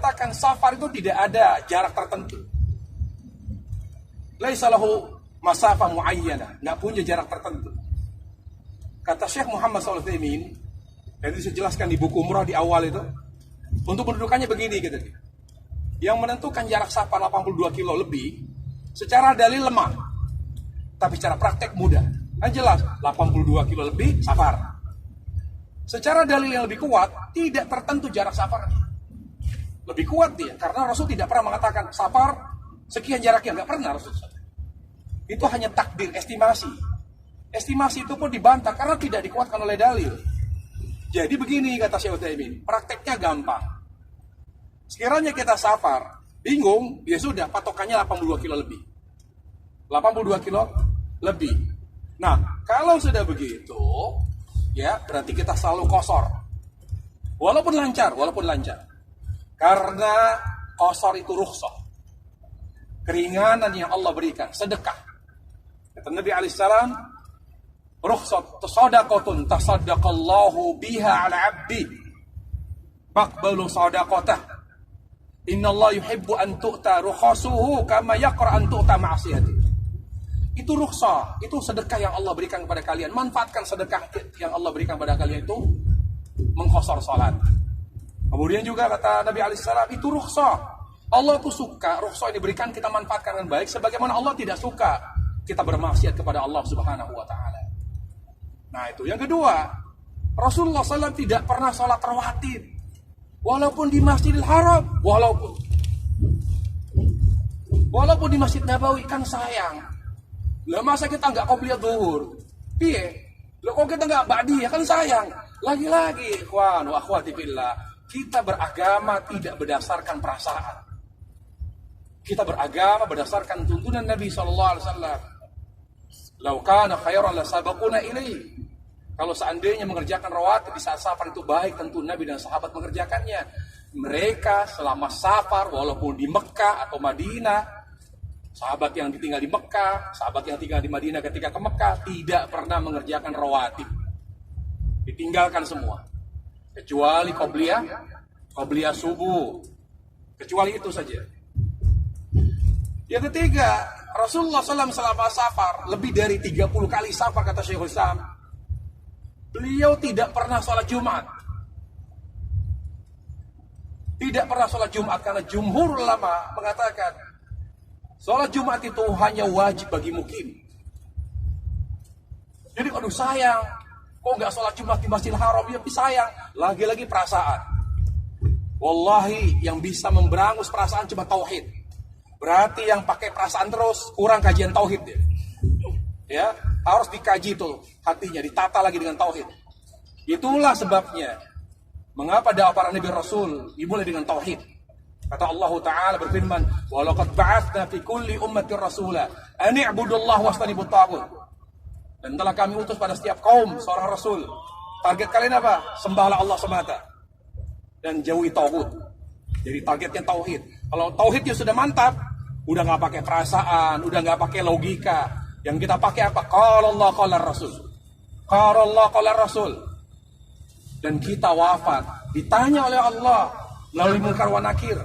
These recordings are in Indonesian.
mengatakan safar itu tidak ada jarak tertentu. Laisa lahu masafah muayyana, nggak punya jarak tertentu. Kata Syekh Muhammad SAW, dan itu saya jelaskan di buku Umrah di awal itu, untuk pendudukannya begini gitu. Yang menentukan jarak safar 82 kilo lebih, secara dalil lemah, tapi secara praktek mudah. Kan jelas, 82 kilo lebih safar. Secara dalil yang lebih kuat, tidak tertentu jarak safar. Lebih kuat dia, karena Rasul tidak pernah mengatakan safar sekian jaraknya, nggak pernah Rasul. Itu hanya takdir, estimasi. Estimasi itu pun dibantah karena tidak dikuatkan oleh dalil. Jadi begini kata Syekh Utsaimin, prakteknya gampang. Sekiranya kita safar, bingung, ya sudah patokannya 82 kilo lebih. 82 kilo lebih. Nah, kalau sudah begitu, ya berarti kita selalu qashar. Walaupun lancar. Karena qashar itu rukhsah. Keringanan yang Allah berikan, sedekah. Kata Nabi alaihissalam, rukhsat sadaqatun tasaddaqallahu biha ala 'abdi. Faqbalu sadaqatah. Innallaha yuhibbu an tu'ta rukhasuhu kama yaqra an tu'ta ma'siyati. Itu rukhsah, itu sedekah yang Allah berikan kepada kalian. Manfaatkan sedekah yang Allah berikan kepada kalian itu mengqashar salat. Kemudian juga kata Nabi alaihissalam, itu rukhsah. Allah itu suka rukhsah yang diberikan kita manfaatkan dengan baik, sebagaimana Allah tidak suka kita bermaksiat kepada Allah Subhanahu wa taala. Nah, itu yang kedua. Rasulullah SAW tidak pernah sholat rawatib, walaupun di Masjidil Haram, walaupun di Masjid Nabawi, kan sayang. Lah masa kita nggak qobliyah zuhur? Piye? Lah kok kita nggak ba'diyah, kan sayang. Lagi-lagi, ikhwan wa akhwati fillah, kita beragama tidak berdasarkan perasaan. Kita beragama berdasarkan tuntunan Nabi sallallahu alaihi wasallam. Lau kana khairan la sabaquna ilaihi. Kalau seandainya mengerjakan rawatib di saat safar itu baik, tentu Nabi dan sahabat mengerjakannya. Mereka selama safar, walaupun di Mekah atau Madinah, sahabat yang tinggal di Mekah, sahabat yang tinggal di Madinah ketika ke Mekah, tidak pernah mengerjakan rawatib. Ditinggalkan semua. Kecuali qobliyah subuh. Kecuali itu saja. Yang ketiga, Rasulullah SAW selama safar, lebih dari 30 kali safar, kata Syekhul Islam, beliau tidak pernah sholat Jumat. Tidak pernah sholat Jumat, karena jumhur ulama mengatakan sholat Jumat itu hanya wajib bagi mukim. Jadi aduh sayang, kok nggak sholat Jumat di Masjidil Haram? Ya sayang, lagi-lagi perasaan. Wallahi, yang bisa memberangus perasaan cuma tauhid. Berarti yang pakai perasaan terus kurang kajian tauhid ya. Ya, harus dikaji tuh hatinya, ditata lagi dengan tauhid. Itulah sebabnya mengapa dakwah para nabi rasul dimulai dengan tauhid. Kata Allah Ta'ala berfirman, "Wa laqad ba'atsna fi kulli ummatin rasula an i'budullaha wastanibu at-taghut." Dan telah kami utus pada setiap kaum seorang rasul. Target kalian apa? Sembahlah Allah semata dan jauhi tauhid. Jadi targetnya tauhid. Kalau tauhidnya sudah mantap, udah nggak pakai perasaan, udah nggak pakai logika. Yang kita pakai apa? Qala Allah qala Rasul. Qala Allah qala Rasul. Dan kita wafat, ditanya oleh Allah melalui Munkar wa Nakir,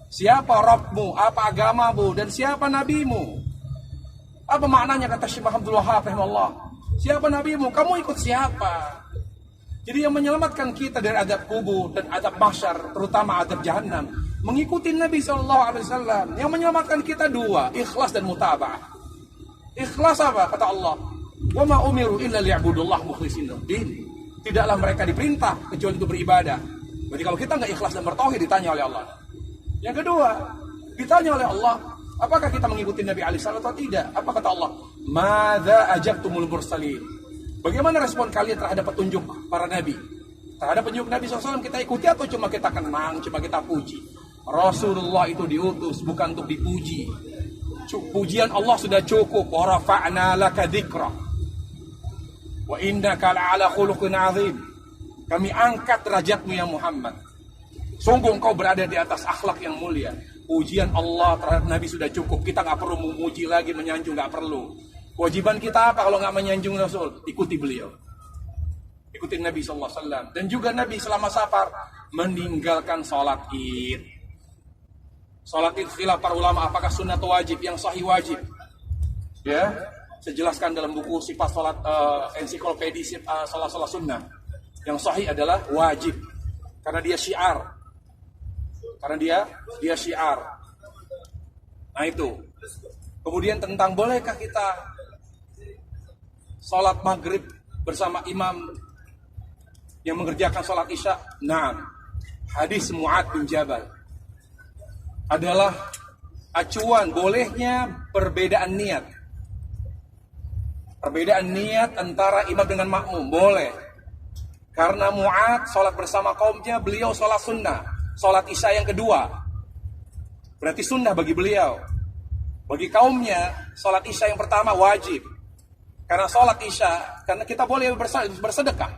siapa Rabbmu, apa agamamu, dan siapa nabimu? Apa maknanya kata Syekh Abdul Wahab rahimahullah? Siapa nabimu? Kamu ikut siapa? Jadi yang menyelamatkan kita dari adab kubur dan adab mahsyar, terutama adab jahannam, mengikuti Nabi SAW. Yang menyelamatkan kita dua, ikhlas dan mutaba'ah. Ikhlas apa? Kata Allah, "Wa ma umiru illa liya'budullah mukhlishina din." Tidaklah mereka diperintah kecuali untuk beribadah. Berarti kalau kita nggak ikhlas dan bertauhid, ditanya oleh Allah. Yang kedua, ditanya oleh Allah, apakah kita mengikuti Nabi SAW atau tidak? Apa kata Allah? "Madza ajabtumul mursalin." Bagaimana respon kalian terhadap petunjuk para nabi? Terhadap petunjuk Nabi SAW kita ikuti atau cuma kita kenang, cuma kita puji? Rasulullah itu diutus bukan untuk dipuji. Pujian Allah sudah cukup. Wa rafa'na laka dzikra wa innaka la'ala khuluqin 'adzim. Kami angkat derajatmu ya Muhammad. Sungguh engkau berada di atas akhlak yang mulia. Pujian Allah terhadap Nabi sudah cukup. Kita nggak perlu memuji lagi, menyanjung, nggak perlu. Kewajiban kita apa kalau nggak menyanjung Rasul? Ikuti beliau. Ikuti Nabi SAW. Dan juga Nabi selama safar meninggalkan sholat id. Sholat itu khilaf para ulama apakah sunnah atau wajib. Yang sahih wajib. Ya, saya jelaskan dalam buku sifat sholat ensiklopedi sholat sunnah. Yang sahih adalah wajib karena dia syiar. Karena dia syiar. Nah itu. Kemudian tentang bolehkah kita sholat maghrib bersama imam yang mengerjakan sholat isya? Nah, hadis Mu'adz bin Jabal adalah acuan bolehnya perbedaan niat. Perbedaan niat antara imam dengan makmum boleh. Karena Mu'adz sholat bersama kaumnya, beliau sholat sunnah, sholat isya yang kedua. Berarti sunnah bagi beliau. Bagi kaumnya, sholat isya yang pertama wajib. Karena sholat isya, karena kita boleh bersedekah.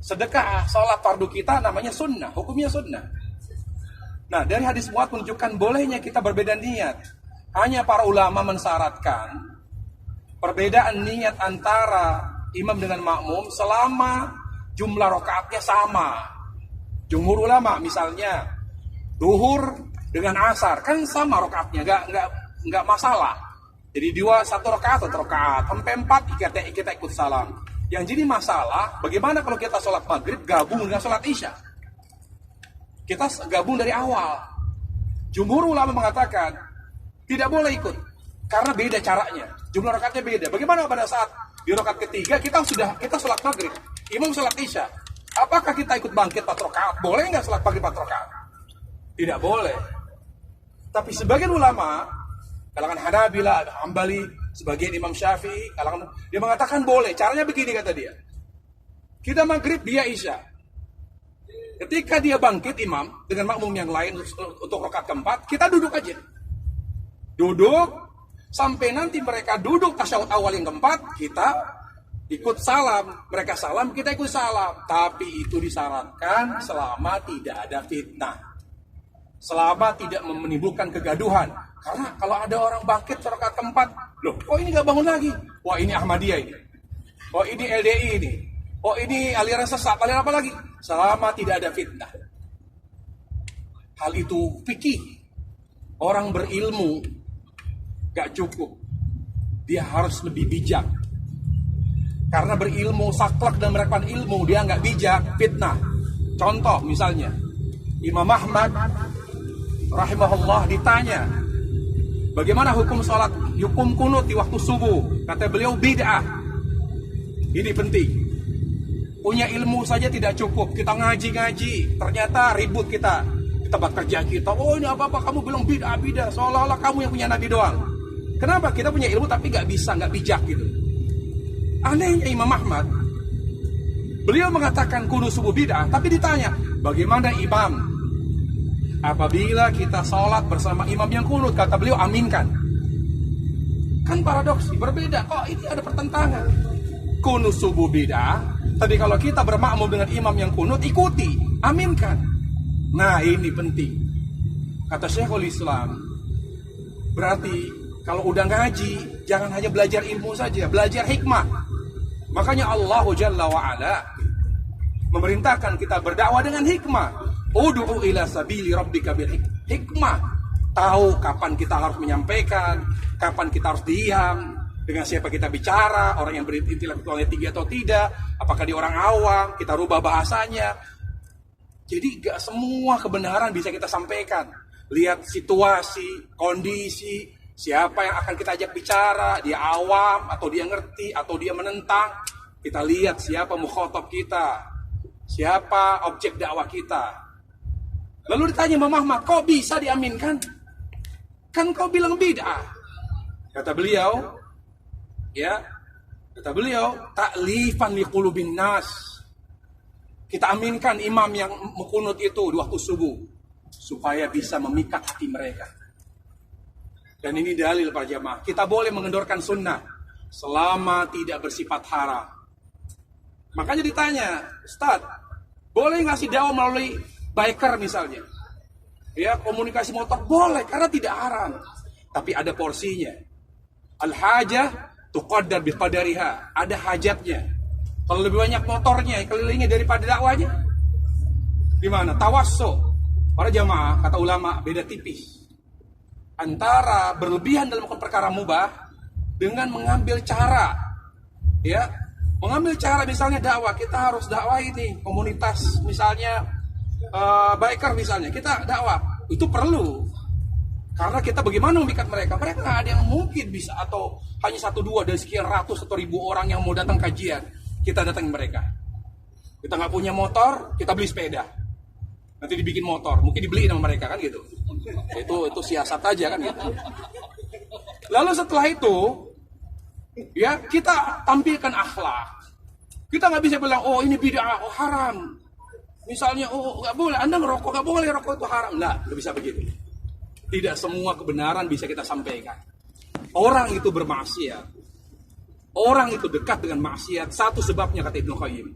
Sedekah sholat fardu kita namanya sunnah, hukumnya sunnah. Nah, dari hadis Mu'adz menunjukkan bolehnya kita berbeda niat. Hanya para ulama mensyaratkan perbedaan niat antara imam dengan makmum selama jumlah rakaatnya sama. Jumhur ulama misalnya duhur dengan asar kan sama rakaatnya, nggak masalah. Jadi satu rakaat sampai 4 kita ikut salam. Yang jadi masalah bagaimana kalau kita sholat maghrib gabung dengan sholat isya? Kita gabung dari awal. Jumhur ulama mengatakan tidak boleh ikut karena beda caranya. Jumlah rakaatnya beda. Bagaimana pada saat di rakaat ketiga kita sholat maghrib, imam sholat isya? Apakah kita ikut bangkit 4 rakaat? Boleh nggak sholat maghrib 4 rakaat? Tidak boleh. Tapi sebagian ulama, kalangan Hanabilah, Hambali, sebagian Imam Syafi'i, dia mengatakan boleh. Caranya begini kata dia. Kita maghrib, dia isya. Ketika dia bangkit imam dengan makmum yang lain untuk rakaat keempat, kita duduk aja. Duduk sampai nanti mereka duduk tasyahud awal yang keempat, kita ikut salam. Mereka salam, kita ikut salam. Tapi itu disyaratkan selama tidak ada fitnah. Selama tidak menimbulkan kegaduhan. Karena kalau ada orang bangkit rakaat keempat, loh, kok ini gak bangun lagi? Wah, ini Ahmadiyah ini. Oh, ini LDI ini. Oh, ini aliran sesat, aliran apa lagi? Selama tidak ada fitnah. Hal itu fikih. Orang berilmu gak cukup. Dia harus lebih bijak. Karena berilmu, saklek dan merekam ilmu, dia gak bijak, fitnah. Contoh misalnya, Imam Ahmad rahimahullah ditanya, bagaimana hukum sholat, hukum kunut di waktu subuh? Kata beliau bid'ah. Ini penting. Punya ilmu saja tidak cukup. Kita ngaji-ngaji, ternyata ribut kita di tempat kerja kita. Oh, ini apa-apa kamu bilang bid'ah, seolah-olah kamu yang punya Nabi doang. Kenapa? Kita punya ilmu tapi nggak bisa, nggak bijak gitu. Anehnya Imam Ahmad, beliau mengatakan kunut subuh bid'ah, tapi ditanya, bagaimana imam? Apabila kita sholat bersama imam yang kunut, kata beliau aminkan. Kan paradoks, berbeda. Kok ini ada pertentangan? Kunut subuh bid'ah, tapi kalau kita bermakmum dengan imam yang kunut, ikuti, aminkan. Nah, ini penting. Kata Syekhul Islam, berarti kalau udah ngaji, jangan hanya belajar ilmu saja, belajar hikmah. Makanya Allah Jalla wa'ala memerintahkan kita berdakwah dengan hikmah. Ud'u ila sabili rabbika bil hikmah. Tahu kapan kita harus menyampaikan, kapan kita harus diam, dengan siapa kita bicara, orang yang berintelektualnya tinggi atau tidak, apakah dia orang awam, kita rubah bahasanya. Jadi gak semua kebenaran bisa kita sampaikan. Lihat situasi, kondisi, siapa yang akan kita ajak bicara, dia awam atau dia ngerti atau dia menentang. Kita lihat siapa mukhatab kita, siapa objek dakwah kita. Lalu ditanya Imam Ahmad, kok bisa diaminkan? Kan kau bilang bid'ah. Kata beliau, taklifan liqulubin nas. Kita aminkan imam yang mengunut itu di waktu subuh supaya bisa memikat hati mereka. Dan ini dalil para jamaah. Kita boleh mengendorkan sunnah selama tidak bersifat haram. Makanya ditanya, Ustaz, boleh ngasih dakwah melalui biker misalnya? Ya, komunikasi motor boleh karena tidak haram. Tapi ada porsinya. Al-hajah tuqaddar biqadariha. Ada hajatnya. Kalau lebih banyak motornya kelilingnya daripada dakwahnya, gimana? Tawassu. Para jamaah, kata ulama, beda tipis antara berlebihan dalam perkara mubah dengan mengambil cara, ya, mengambil cara misalnya dakwah. Kita harus dakwah ini komunitas, misalnya biker misalnya, kita dakwah itu perlu karena kita bagaimana memikat mereka. Mereka nggak ada yang mungkin bisa, atau hanya 1-2 dari sekian ratus atau ribu orang yang mau datang kajian, kita datangin mereka. Kita nggak punya motor, kita beli sepeda. Nanti dibikin motor, mungkin dibeliin sama mereka kan gitu. Itu siasat aja kan gitu. Lalu setelah itu, ya kita tampilkan akhlak. Kita nggak bisa bilang, oh ini bid'ah, oh haram. Misalnya, oh nggak boleh, Anda ngerokok, nggak boleh, rokok itu haram. Nggak bisa begitu. Tidak semua kebenaran bisa kita sampaikan. Orang itu bermaksiat, orang itu dekat dengan maksiat. Satu sebabnya kata Ibnu Qayyim,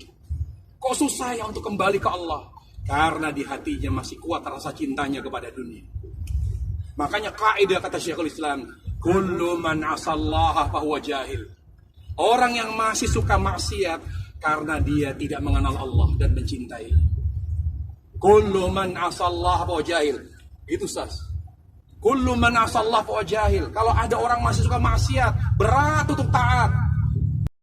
kok susah ya untuk kembali ke Allah? Karena di hatinya masih kuat rasa cintanya kepada dunia. Makanya kaidah kata Syekhul Islam, kullu man asallaha fahuwa jahil. Orang yang masih suka maksiat karena dia tidak mengenal Allah dan mencintai. Kullu man asallaha fahuwa jahil. Itu sas. Kullu man asallaha fahuwa jahil. Kalau ada orang masih suka maksiat, berat untuk taat,